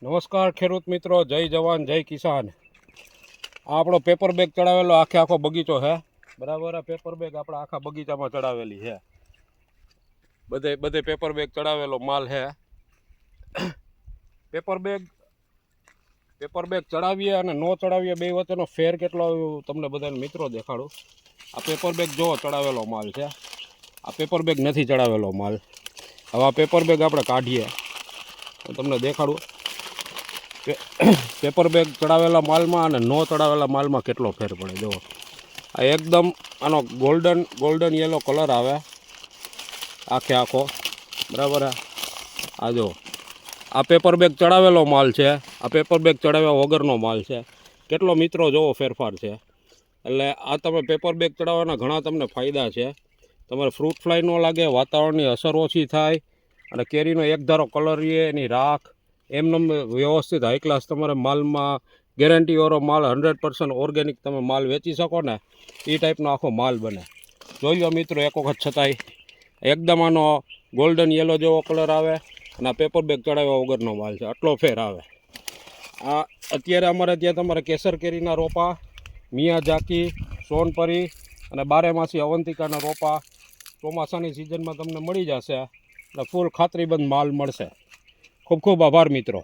નમસ્કાર ખેડૂત મિત્રો, જય જવાન જય કિસાન। આ આપણો પેપર બેગ ચડાવેલો આખો બગીચો છે, બરાબર। આ પેપર બેગ આપણા આખા બગીચામાં ચડાવેલી છે, બધે પેપર બેગ ચડાવેલો માલ છે। પેપર બેગ ચડાવીએ અને નો ચડાવીએ બે વચ્ચેનો ફેર કેટલો તમને બધાને મિત્રો દેખાડું। આ પેપર બેગ જો ચડાવેલો માલ છે, આ પેપર બેગ નથી ચડાવેલો માલ। હવે આ પેપર બેગ આપણે કાઢીએ તો તમને દેખાડું પેપર બેગ ચડાવેલા માલમાં અને નો ચડાવેલા માલમાં કેટલો ફેર પડે। જો આ એકદમ આનો ગોલ્ડન યેલો કલર આવે આખો, બરાબર। આ જો આ પેપર બેગ ચડાવેલો માલ છે, આ પેપર બેગ ચડાવ્યા વગરનો માલ છે। કેટલો મિત્રો જોવો ફેરફાર છે। એટલે આ તમે પેપર બેગ ચડાવવાના ઘણા તમને ફાયદા છે। તમારે ફ્રૂટ ફ્લાય ન લાગે, વાતાવરણની અસર ઓછી થાય અને કેરીનો એક ધારો કલર રહે, એની રાખ એમને વ્યવસ્થિત હાઈ ક્લાસ તમારે માલમાં ગેરંટીવાળો માલ 100% ઓર્ગેનિક તમે માલ વેચી શકો ને, એ ટાઈપનો આખો માલ બને। જોઈ લો મિત્રો એક વખત છતાંય એકદમ આનો ગોલ્ડન યેલો જેવો કલર આવે અને આ પેપર બેગ ચડાવ્યા વગરનો માલ છે, આટલો ફેર આવે। આ અત્યારે અમારે ત્યાં તમારે કેસર કેરીના રોપા, મિયાઝાકી, સોનપરી અને બારેમાસી અવંતિકાના રોપા ચોમાસાની સિઝનમાં તમને મળી જશે અને ફૂલ ખાતરીબંધ માલ મળશે। ખૂબ ખૂબ આભાર મિત્રો।